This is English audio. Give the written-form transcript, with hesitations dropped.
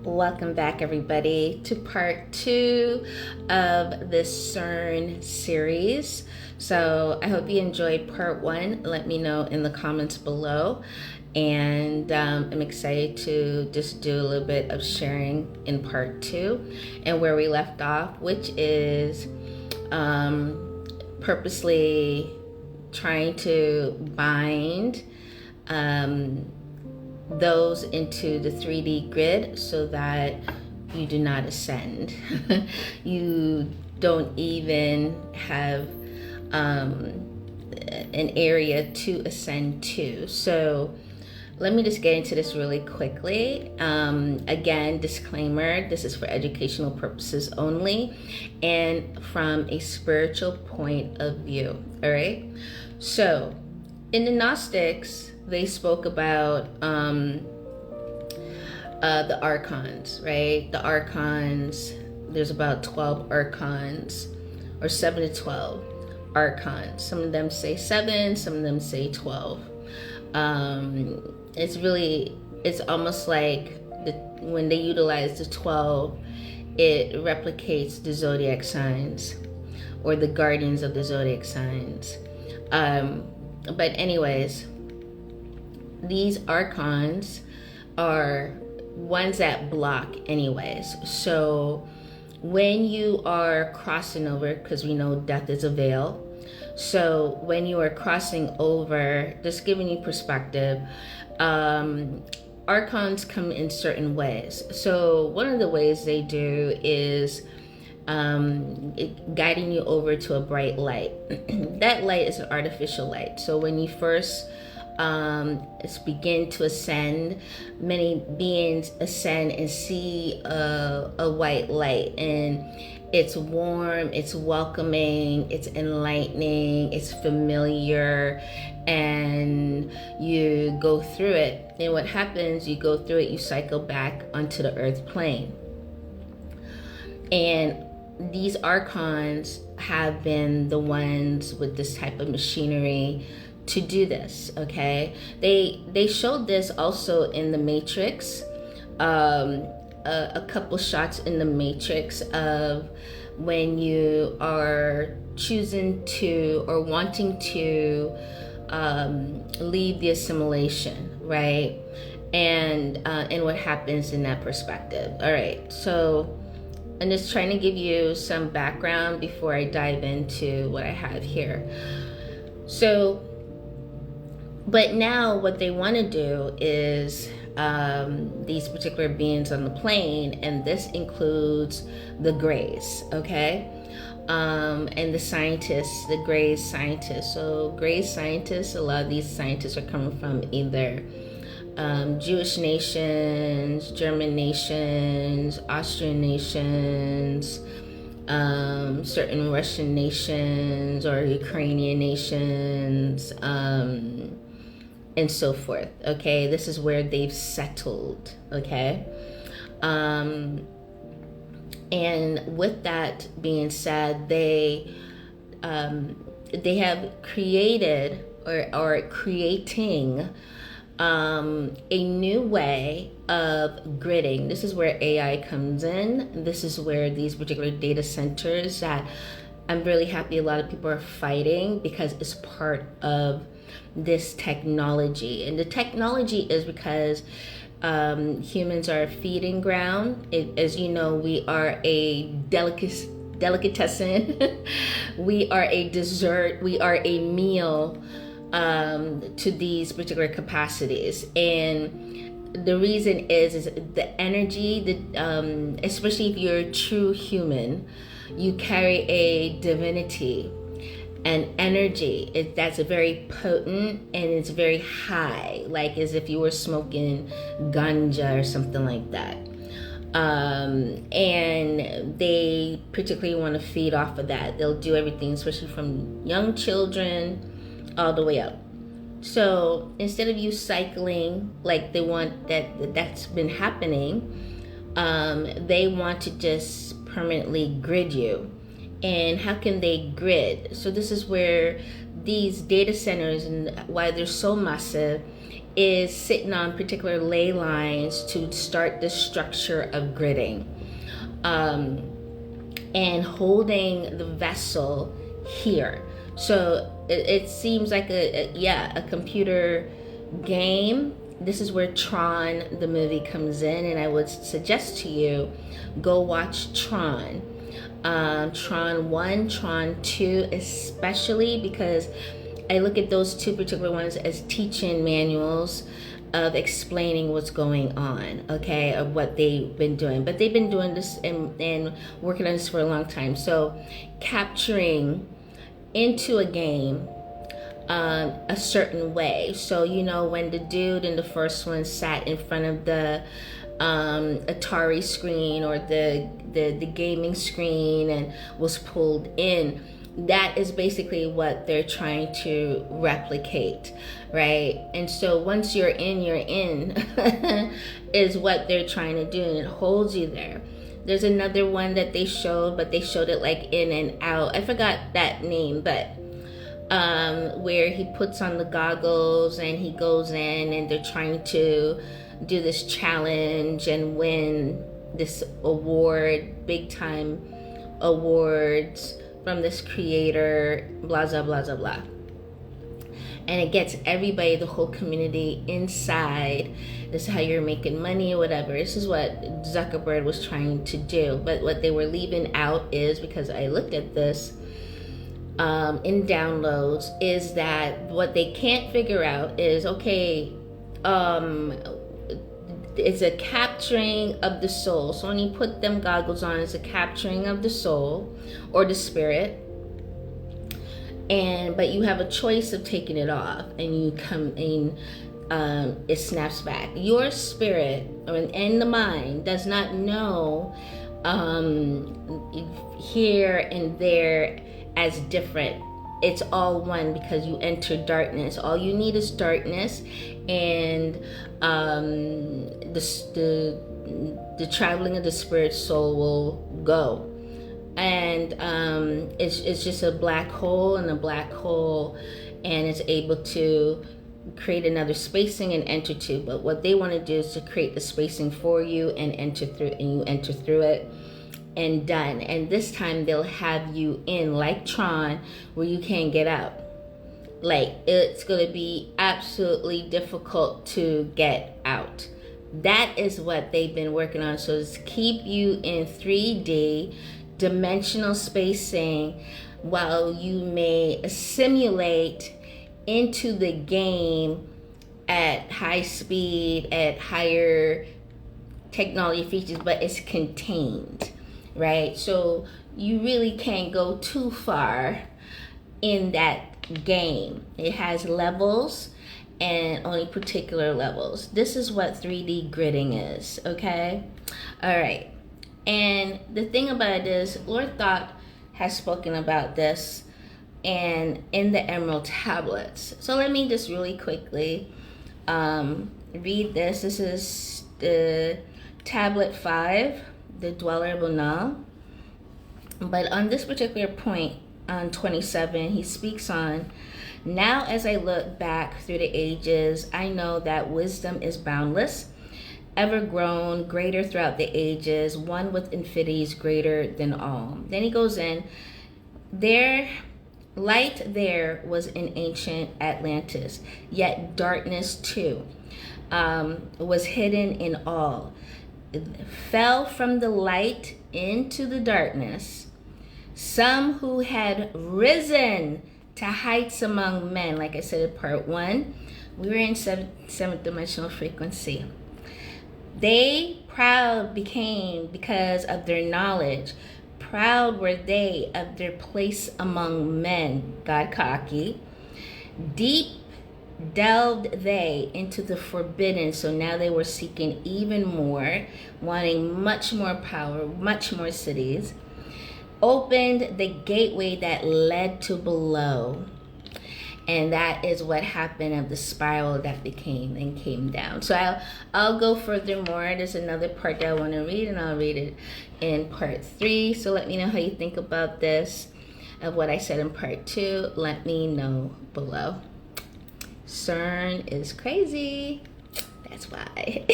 Welcome back, everybody, to part 2 of this CERN series. So I hope you enjoyed part 1. Let me know in the comments below. And I'm excited to just do a little bit of sharing in part 2 and where we left off, which is purposely trying to bind those into the 3D grid so that you do not ascend. You don't even have an area to ascend to. So let me just get into this really quickly. Again, disclaimer, this is for educational purposes only and from a spiritual point of view, all right? So in the Gnostics, they spoke about the archons, right? The archons, there's about 12 archons, or 7 to 12 archons. Some of them say 7, some of them say 12. It's almost like when they utilize the 12, it replicates the zodiac signs or the guardians of the zodiac signs. But anyways, these archons are ones that block anyways. So when you are crossing over, because we know death is a veil, so when you are crossing over, just giving you perspective, archons come in certain ways. So one of the ways they do is guiding you over to a bright light. That light is an artificial light. So when you first begin to ascend, many beings ascend and see a white light, and it's warm, it's welcoming, it's enlightening, it's familiar, and you go through it. And what happens, you go through it, you cycle back onto the earth plane. And these archons have been the ones with this type of machinery to do this, okay? They showed this also in the Matrix, a couple shots in the Matrix of when you are choosing to or wanting to leave the assimilation, right? And what happens in that perspective. All right, so I'm just trying to give you some background before I dive into what I have here. So, but now what they want to do is these particular beings on the plane, and this includes the Greys, okay? And the scientists, the Greys scientists. So Greys scientists, a lot of these scientists are coming from either Jewish nations, German nations, Austrian nations, certain Russian nations or Ukrainian nations, and so forth. Okay, this is where they've settled. Okay, and with that being said, they have created or are creating a new way of gridding. This is where AI comes in. This is where these particular data centers that I'm really happy a lot of people are fighting, because it's part of this technology. And the technology is because humans are a feeding ground. As you know, we are a delicatessen. We are a dessert. We are a meal to these particular capacities. And the reason is the energy, especially if you're a true human, you carry a divinity and energy. That's very potent and it's very high, like as if you were smoking ganja or something like that. And they particularly want to feed off of that. They'll do everything, especially from young children all the way up. So instead of you cycling like they want, that's been happening, they want to just permanently grid you. And how can they grid? So this is where these data centers, and why they're so massive, is sitting on particular ley lines to start the structure of gridding, and holding the vessel here. So it seems like a computer game. This is where Tron, the movie, comes in, and I would suggest to you, go watch Tron. Tron 1, Tron 2, especially because I look at those two particular ones as teaching manuals of explaining what's going on, okay, of what they've been doing. But they've been doing this and working on this for a long time. So capturing into a game a certain way. So, you know, when the dude in the first one sat in front of the Atari screen or the gaming screen and was pulled in, that is basically what they're trying to replicate, right? And so once you're in is what they're trying to do, and it holds you there. There's another one that they showed, but they showed it like in and out. I forgot that name, but where he puts on the goggles and he goes in and they're trying to do this challenge and win this award, big time awards from this creator, blah, blah, blah, blah, blah. And it gets everybody, the whole community inside. This is how you're making money or whatever. This is what Zuckerberg was trying to do. But what they were leaving out is, because I looked at this in downloads, is that what they can't figure out is, okay, it's a capturing of the soul. So when you put them goggles on, it's a capturing of the soul or the spirit. But you have a choice of taking it off, and you come in, it snaps back. Your spirit and the mind does not know here and there as different. It's all one, because you enter darkness. All you need is darkness, and the traveling of the spirit soul will go. And it's just a black hole, and it's able to create another spacing and enter to. But what they want to do is to create the spacing for you and enter through, and you enter through it, and done. And this time they'll have you in like Tron, where you can't get out. Like, it's going to be absolutely difficult to get out. That is what they've been working on. So it's keep you in 3D dimensional spacing while you may assimilate into the game at high speed, at higher technology features, but it's contained, right? So you really can't go too far in that game. It has levels, and only particular levels. This is what 3D gridding is, okay? All right. And the thing about it is, Lord Thought has spoken about this and in the Emerald Tablets. So let me just really quickly read this. This is the Tablet 5, the Dweller Bonal. But on this particular point, on 27, he speaks on, now as I look back through the ages, I know that wisdom is boundless, ever grown, greater throughout the ages, one with infinities greater than all. Then he goes in, light there was in ancient Atlantis, yet darkness too was hidden in all. It fell from the light into the darkness. Some who had risen to heights among men, like I said in part 1, we were in seventh dimensional frequency. They proud became because of their knowledge. Proud were they of their place among men, God cocky. Deep delved they into the forbidden, so now they were seeking even more, wanting much more power, much more cities. Opened the gateway that led to below. And that is what happened of the spiral that became and came down. So I'll go furthermore. There's another part that I want to read, and I'll read it in part 3. So let me know how you think about this, of what I said in part 2. Let me know below. CERN is crazy. That's why.